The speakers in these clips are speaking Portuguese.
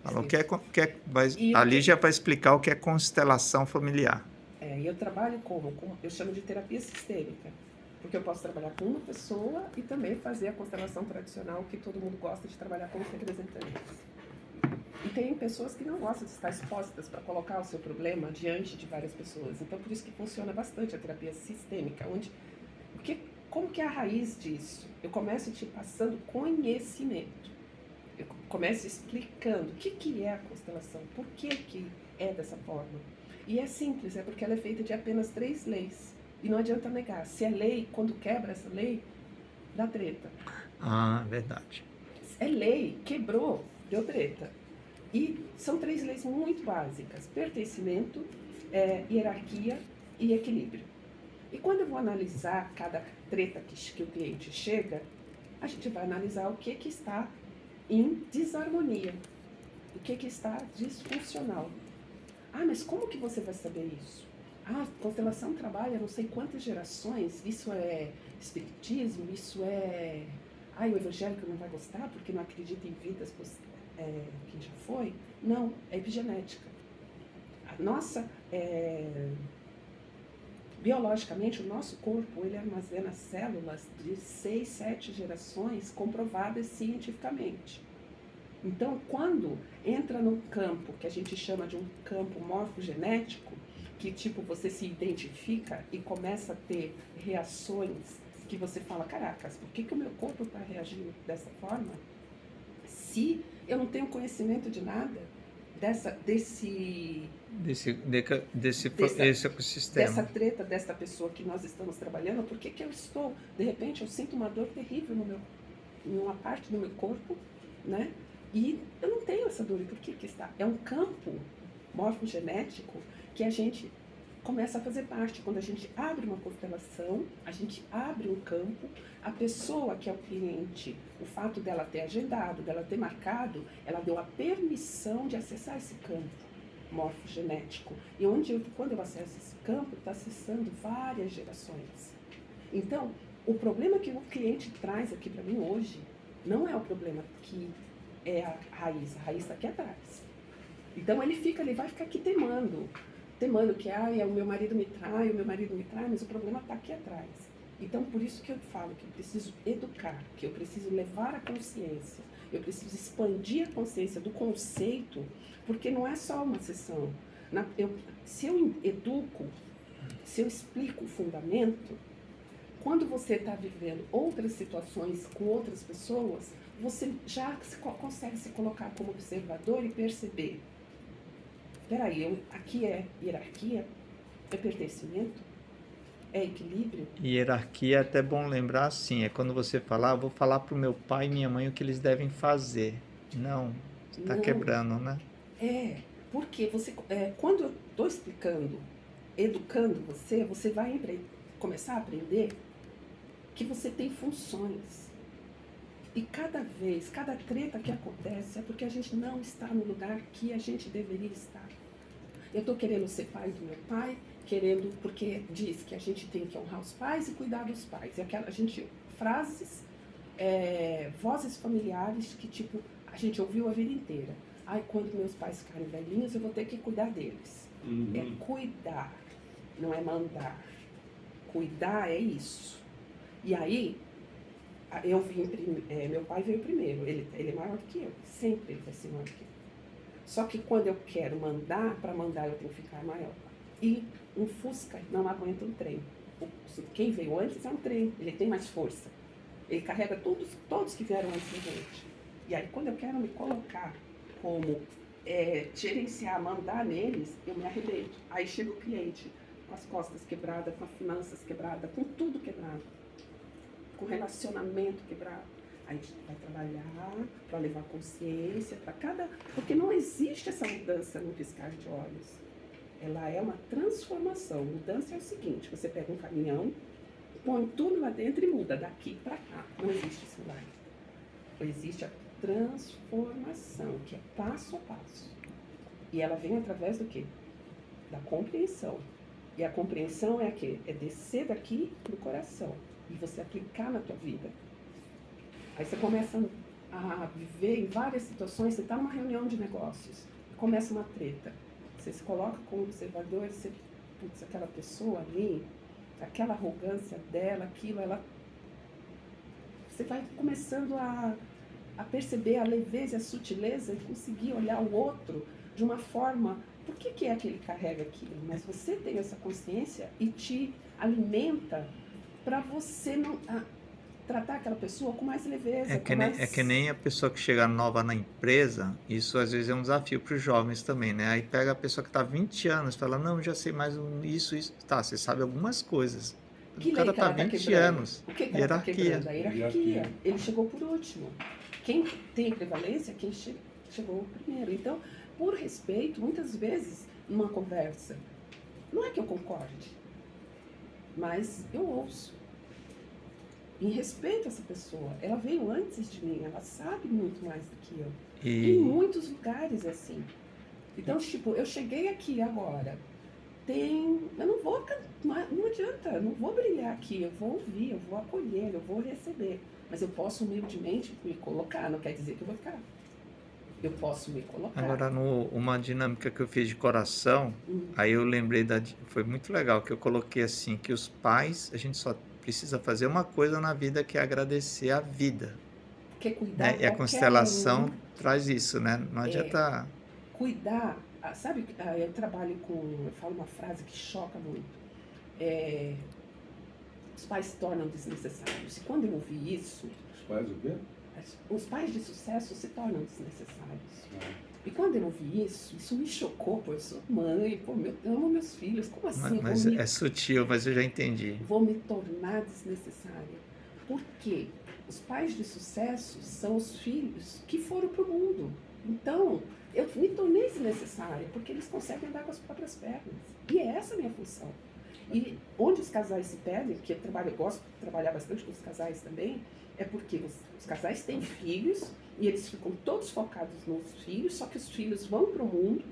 Falou E a Lígia vai explicar o que é constelação familiar. eu trabalho eu chamo de terapia sistêmica, porque eu posso trabalhar com uma pessoa e também fazer a constelação tradicional que todo mundo gosta de trabalhar com os representantes. E tem pessoas que não gostam de estar expostas para colocar o seu problema diante de várias pessoas. Então, por isso que funciona bastante a terapia sistêmica, como que é a raiz disso? Eu começo te passando conhecimento. Eu começo explicando o que é a constelação, por que é dessa forma. E é simples, é porque ela é feita de apenas 3 leis. E não adianta negar. Se é lei, quando quebra essa lei, dá treta. Ah, verdade. É lei, quebrou, deu treta. E são 3 leis muito básicas: pertencimento, hierarquia e equilíbrio. E quando eu vou analisar cada treta que o cliente chega, a gente vai analisar o que está em desarmonia, o que está disfuncional. Ah, mas como que você vai saber isso? Ah, constelação trabalha não sei quantas gerações, isso é espiritismo, isso é... Ah, o evangélico não vai gostar porque não acredita em vidas que já foi? Não, é epigenética. A nossa... Biologicamente, o nosso corpo ele armazena células de 6, 7 gerações comprovadas cientificamente. Então, quando entra num campo que a gente chama de um campo morfogenético, que tipo você se identifica e começa a ter reações que você fala, caracas, por que o meu corpo está reagindo dessa forma? Se eu não tenho conhecimento de nada Esse dessa ecossistema. treta dessa pessoa que nós estamos trabalhando, por que eu estou, de repente eu sinto uma dor terrível em uma parte do meu corpo, né? E eu não tenho essa dor, e por que está? É um campo morfogenético que a gente começa a fazer parte. Quando a gente abre uma constelação, a gente abre um campo, a pessoa que é o cliente, o fato dela ter agendado, dela ter marcado, ela deu a permissão de acessar esse campo morfogenético. E quando eu acesso esse campo, está acessando várias gerações. Então, o problema que o cliente traz aqui para mim hoje não é o problema que é a raiz está aqui atrás. Então ele vai ficar aqui temando que o meu marido me trai, mas o problema está aqui atrás. Então por isso que eu falo que eu preciso educar, que eu preciso levar a consciência, eu preciso expandir a consciência do conceito, porque não é só uma sessão. Se eu educo, se eu explico o fundamento, quando você está vivendo outras situações com outras pessoas, você já consegue se colocar como observador e perceber. Peraí, aqui é hierarquia? É pertencimento? É equilíbrio? Hierarquia é até bom lembrar assim, é quando você falar, vou falar pro meu pai e minha mãe o que eles devem fazer. Não, você está Não. quebrando, né? Porque quando eu estou explicando, educando você, você vai começar a aprender que você tem funções. E cada treta que acontece é porque a gente não está no lugar que a gente deveria estar. Eu estou querendo ser pai do meu pai, porque diz que a gente tem que honrar os pais e cuidar dos pais. E frases, vozes familiares que tipo, a gente ouviu a vida inteira. Ai, quando meus pais ficarem velhinhos, eu vou ter que cuidar deles. Uhum. É cuidar, não é mandar. Cuidar é isso. E aí, meu pai veio primeiro, ele é maior que eu, sempre ele vai ser maior que eu. Só que quando eu quero mandar, para mandar eu tenho que ficar maior. E um Fusca não aguenta um trem. Quem veio antes é um trem, ele tem mais força. Ele carrega todos que vieram antes da gente. E aí quando eu quero me colocar como gerenciar, mandar neles, eu me arrebento. Aí chega o cliente com as costas quebradas, com as finanças quebradas, com tudo quebrado. Com relacionamento quebrado. A gente vai trabalhar para levar consciência para porque não existe essa mudança no piscar de olhos. Ela é uma transformação. Mudança é o seguinte: você pega um caminhão, põe tudo lá dentro e muda daqui para cá. Não existe esse milagre. Existe a transformação, que é passo a passo. E ela vem através do quê? Da compreensão. E a compreensão é quê? É descer daqui do coração e você aplicar na tua vida. Aí você começa a viver em várias situações. Você está numa reunião de negócios, começa uma treta. Você se coloca como observador e você, putz, aquela pessoa ali, aquela arrogância dela, aquilo, ela... Você vai começando a perceber a leveza e a sutileza e conseguir olhar o outro de uma forma... Por que é que ele carrega aquilo? Mas você tem essa consciência e te alimenta para você não tratar aquela pessoa com mais leveza. É que nem a pessoa que chega nova na empresa, isso às vezes é um desafio para os jovens também, né? Aí pega a pessoa que está 20 anos e fala, não, já sei mais isso. Tá, você sabe algumas coisas. Que O lei cara que tá ela está 20 quebrando? anos. O que ela está quebrando? A hierarquia. Hierarquia. Ele chegou por último. Quem tem prevalência é quem chegou primeiro. Então, por respeito, muitas vezes, numa conversa, não é que eu concorde, mas eu ouço. Em respeito a essa pessoa. Ela veio antes de mim, ela sabe muito mais do que eu. Em muitos lugares, assim. Então, tipo, eu cheguei aqui agora, eu não vou, não adianta, eu não vou brilhar aqui, eu vou ouvir, eu vou acolher, eu vou receber. Mas eu posso humildemente me colocar, não quer dizer que eu vou ficar. Eu posso me colocar. Agora, uma dinâmica que eu fiz de coração, aí eu lembrei foi muito legal, que eu coloquei assim, que os pais, a gente só precisa fazer uma coisa na vida, que é agradecer a vida. Porque cuidar Né? E a constelação traz isso, né? Não adianta... Cuidar, sabe, eu trabalho eu falo uma frase que choca muito. Os pais se tornam desnecessários. E quando eu ouvi isso... Os pais o quê? Os pais de sucesso se tornam desnecessários. E quando eu ouvi isso me chocou, pô, eu sou mãe, pô, eu amo meus filhos, como assim? Mas é sutil, mas eu já entendi. Vou me tornar desnecessária. Por quê? Os pais de sucesso são os filhos que foram para o mundo. Então, eu me tornei desnecessária, porque eles conseguem andar com as próprias pernas. E é essa a minha função. E onde os casais se perdem, que eu gosto de trabalhar bastante com os casais também, é porque os casais têm filhos e eles ficam todos focados nos filhos, só que os filhos vão para o mundo,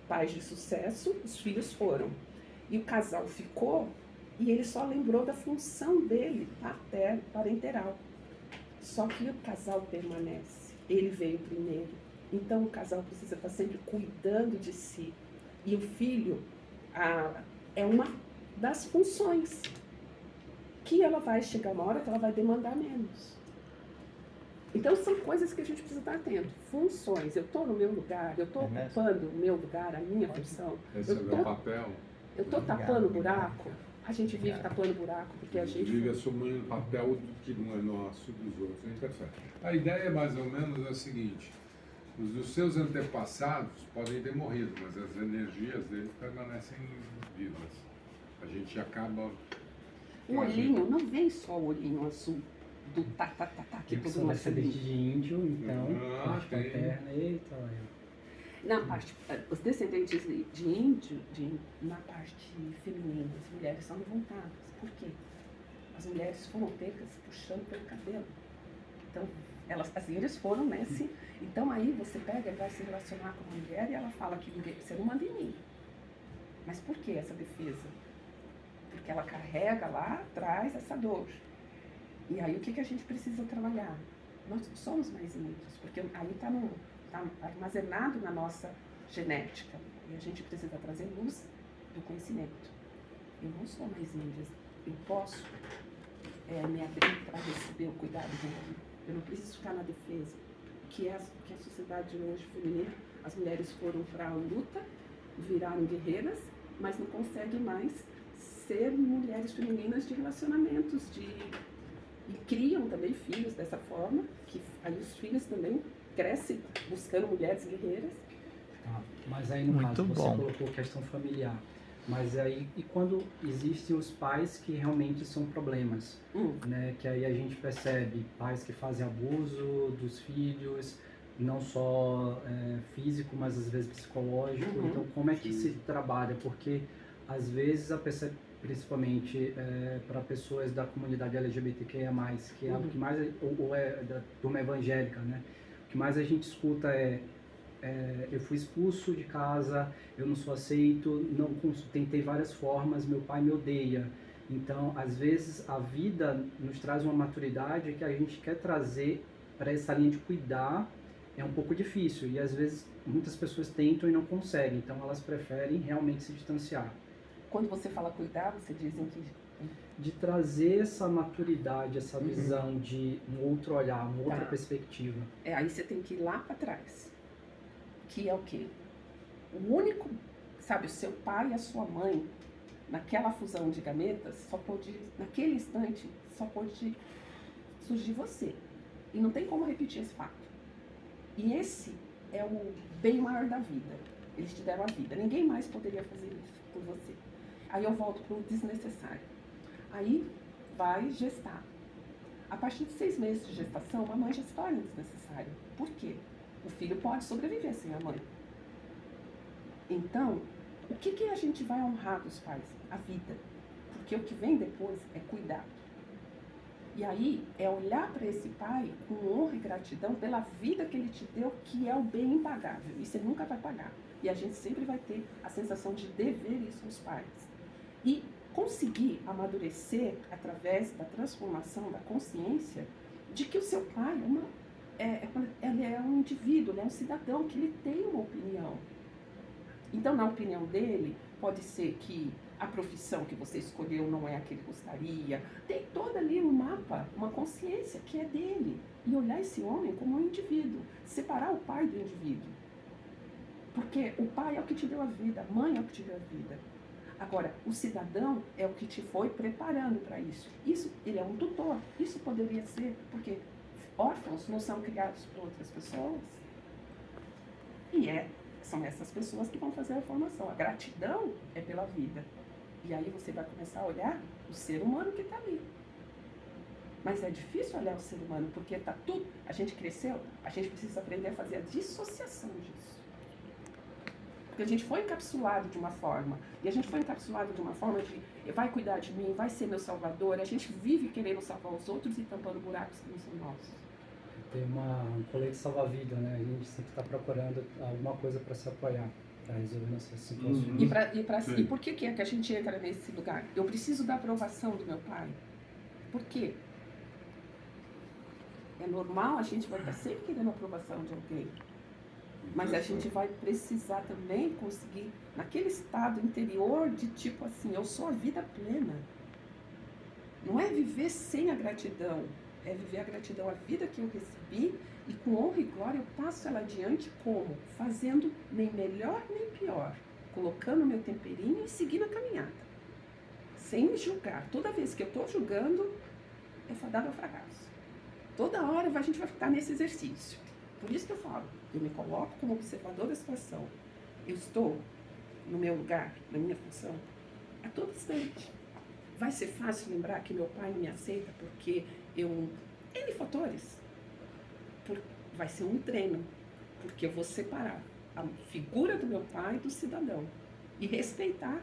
pais de sucesso, os filhos foram. E o casal ficou e ele só lembrou da função dele, parenteral. Só que o casal permanece, ele veio primeiro. Então o casal precisa estar sempre cuidando de si. E o filho é uma das funções que ela vai chegar uma hora que ela vai demandar menos. Então são coisas que a gente precisa estar atento. Funções, eu estou no meu lugar, eu estou ocupando o meu lugar, a minha função. Esse é o meu papel. Eu estou tapando buraco. A gente vive tapando buraco porque a gente vive assumindo papel que não é nosso, dos outros. A gente percebe. A ideia mais ou menos é a seguinte: os seus antepassados podem ter morrido, mas as energias deles permanecem vivas. A gente acaba... O olhinho, não vem só o olhinho azul do que todo mundo descendente de índio, então, parte tem. paterna, eita, na parte, os descendentes de índio, na parte feminina, as mulheres são levantadas. Por quê? As mulheres foram pecas puxando pelo cabelo. Então, as índias foram nesse... Então, aí você pega e vai se relacionar com uma mulher e ela fala que você não manda em mim. Mas por que essa defesa? Porque ela carrega lá atrás essa dor. E aí o que a gente precisa trabalhar? Nós somos mais índios, porque aí está armazenado na nossa genética. E a gente precisa trazer luz do conhecimento. Eu não sou mais índia. Eu posso me abrir para receber o cuidado do homem. Eu não preciso ficar na defesa. Que a sociedade de hoje feminina, as mulheres foram para a luta, viraram guerreiras, mas não conseguem mais ser mulheres femininas de relacionamentos, e criam também filhos dessa forma, que aí os filhos também crescem buscando mulheres guerreiras. Tá. Mas aí no caso você colocou questão familiar. Mas aí, e quando existem os pais que realmente são problemas, né? Que aí a gente percebe pais que fazem abuso dos filhos, não só físico, mas às vezes psicológico. Então, como é que se trabalha? Porque às vezes a pessoa, principalmente para pessoas da comunidade LGBTQIA+, que é algo que mais, ou é da turma evangélica, né? O que mais a gente escuta eu fui expulso de casa, eu não sou aceito, tentei várias formas, meu pai me odeia. Então, às vezes, a vida nos traz uma maturidade que a gente quer trazer para essa linha de cuidar é um pouco difícil. E às vezes muitas pessoas tentam e não conseguem. Então elas preferem realmente se distanciar. Quando você fala cuidar, você diz em que... De trazer essa maturidade, essa visão de um outro olhar, uma outra perspectiva. Aí você tem que ir lá para trás. Que é o quê? O único, sabe, o seu pai e a sua mãe, naquela fusão de gametas, naquele instante, só pôde surgir você. E não tem como repetir esse fato. E esse é o bem maior da vida. Eles te deram a vida. Ninguém mais poderia fazer isso por você. Aí eu volto para o desnecessário. Aí vai gestar. A partir de 6 meses de gestação, a mãe já se torna desnecessária. Por quê? O filho pode sobreviver sem a mãe. Então, o que a gente vai honrar dos pais? A vida. Porque o que vem depois é cuidado. E aí é olhar para esse pai com honra e gratidão pela vida que ele te deu, que é o bem impagável. E você nunca vai pagar. E a gente sempre vai ter a sensação de dever isso aos pais. E conseguir amadurecer através da transformação da consciência de que o seu pai ele é um indivíduo, ele é um cidadão, que ele tem uma opinião. Então, na opinião dele, pode ser que a profissão que você escolheu não é a que ele gostaria. Tem todo ali um mapa, uma consciência que é dele. E olhar esse homem como um indivíduo. Separar o pai do indivíduo. Porque o pai é o que te deu a vida, a mãe é o que te deu a vida. Agora, o cidadão é o que te foi preparando para isso. Isso, ele é um tutor. Isso poderia ser, porque órfãos não são criados por outras pessoas. E são essas pessoas que vão fazer a formação. A gratidão é pela vida. E aí você vai começar a olhar o ser humano que está ali. Mas é difícil olhar o ser humano, porque está tudo... A gente cresceu, a gente precisa aprender a fazer a dissociação disso. Porque a gente foi encapsulado de uma forma. E a gente foi encapsulado de uma forma de vai cuidar de mim, vai ser meu salvador. A gente vive querendo salvar os outros e tampando buracos que não são nossos. Tem um colete salva-vida, né? A gente sempre está procurando alguma coisa para se apoiar, para resolver nossas situações. E por que é que a gente entra nesse lugar? Eu preciso da aprovação do meu pai. Por quê? É normal, a gente vai estar sempre querendo a aprovação de alguém. Mas a gente vai precisar também conseguir, naquele estado interior de tipo assim, eu sou a vida plena. Não é viver sem a gratidão, é viver a gratidão, a vida que eu recebi, e com honra e glória eu passo ela adiante como? Fazendo nem melhor nem pior, colocando meu temperinho e seguindo a caminhada. Sem me julgar. Toda vez que eu estou julgando, é fadado ao fracasso. Toda hora a gente vai ficar nesse exercício. Por isso que eu falo, eu me coloco como observador da situação. Eu estou no meu lugar, na minha função, a todo instante. Vai ser fácil lembrar que meu pai não me aceita porque N fatores. Vai ser um treino, porque eu vou separar a figura do meu pai do cidadão. E respeitar.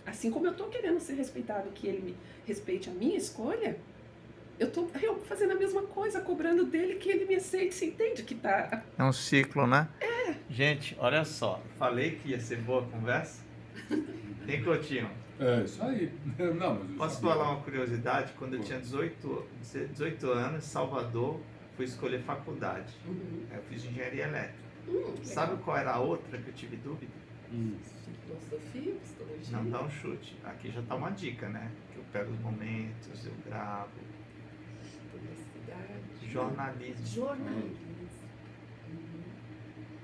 Assim como eu estou querendo ser respeitado, que ele me respeite a minha escolha, eu estou fazendo a mesma coisa, cobrando dele que ele me aceite. Você entende que tá... É um ciclo, né? É. Gente, olha só. Falei que ia ser boa a conversa. Tem, Coutinho? É, isso aí. Não, mas posso falar uma curiosidade? Quando eu tinha 18 anos, em Salvador, fui escolher faculdade. Eu fiz engenharia elétrica. Sabe qual era a outra que eu tive dúvida? Filosofia, psicologia. Não dá um chute. Aqui já tá uma dica, né? Que eu pego os momentos, eu gravo. Jornalismo.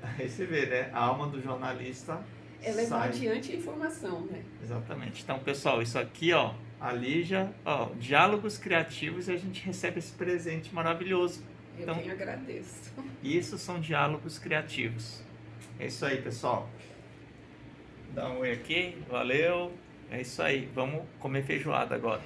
Aí você vê, né? A alma do jornalista é levar adiante a informação, né? Exatamente. Então, pessoal, isso aqui, ó, a Lígia, ó, diálogos criativos, e a gente recebe esse presente maravilhoso. Eu quem agradeço. Isso são diálogos criativos. É isso aí, pessoal. Dá um oi aqui, valeu. É isso aí. Vamos comer feijoada agora.